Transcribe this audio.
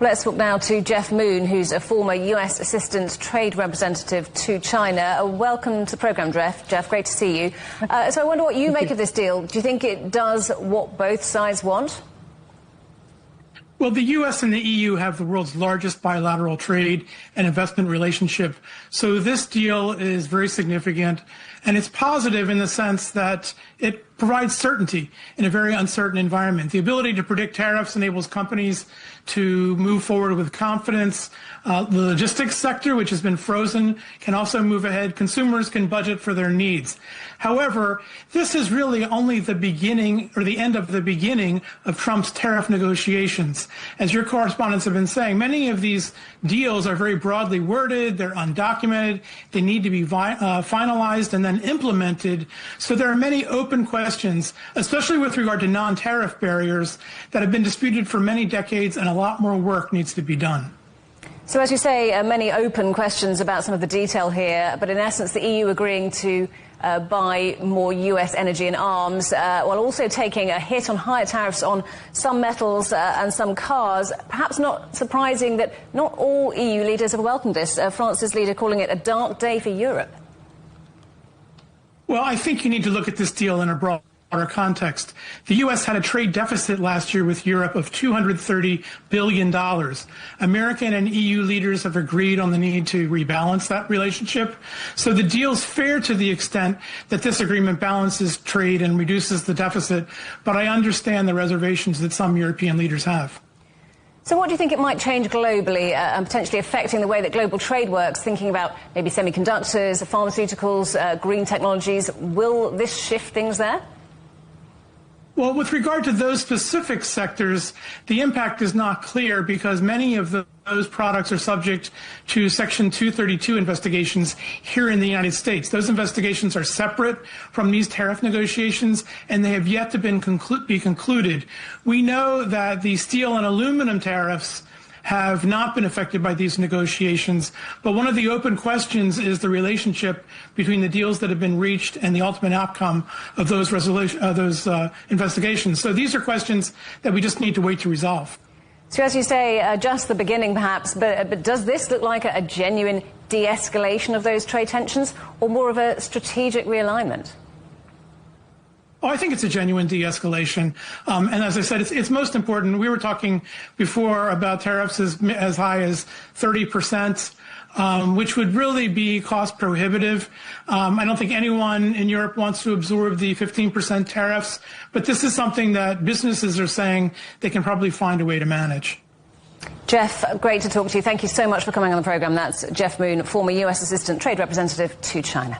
Let's talk now to Jeff Moon, who's a former US Assistant Trade Representative to China. Welcome to the programme, Jeff. Jeff, great to see you. So I wonder what you make of this deal. Do you think it does what both sides want? Well, the U.S. and the EU have the world's largest bilateral trade and investment relationship. So this deal is very significant, and it's positive in the sense that it provides certainty in a very uncertain environment. The ability to predict tariffs enables companies to move forward with confidence. The logistics sector, which has been frozen, can also move ahead. Consumers can budget for their needs. However, this is really only the beginning or the end of the beginning of Trump's tariff negotiations. As your correspondents have been saying, many of these deals are very broadly worded, they're undocumented, they need to be finalized and then implemented. So there are many open questions, especially with regard to non-tariff barriers, that have been disputed for many decades, and a lot more work needs to be done. So as you say, many open questions about some of the detail here, but in essence the EU agreeing to buy more US energy and arms, while also taking a hit on higher tariffs on some metals and some cars. Perhaps not surprising that not all EU leaders have welcomed this. France's leader calling it a dark day for Europe. Well, I think you need to look at this deal in a broader context. The U.S. had a trade deficit last year with Europe of $230 billion. American and EU leaders have agreed on the need to rebalance that relationship. So the deal's fair to the extent that this agreement balances trade and reduces the deficit, but I understand the reservations that some European leaders have. So what do you think it might change globally and potentially affecting the way that global trade works, thinking about maybe semiconductors, pharmaceuticals, green technologies? Will this shift things there? Well, with regard to those specific sectors, the impact is not clear because many of those products are subject to Section 232 investigations here in the United States. Those investigations are separate from these tariff negotiations, and they have yet to be concluded. We know that the steel and aluminum tariffs have not been affected by these negotiations, but one of the open questions is the relationship between the deals that have been reached and the ultimate outcome of those investigations. So these are questions that we just need to wait to resolve. So as you say, just the beginning perhaps, but does this look like a genuine de-escalation of those trade tensions or more of a strategic realignment? Oh, I think it's a genuine de-escalation. And as I said, it's most important. We were talking before about tariffs as high as 30%, which would really be cost prohibitive. I don't think anyone in Europe wants to absorb the 15% tariffs, but this is something that businesses are saying they can probably find a way to manage. Jeff, great to talk to you. Thank you so much for coming on the programme. That's Jeff Moon, former US Assistant Trade Representative to China.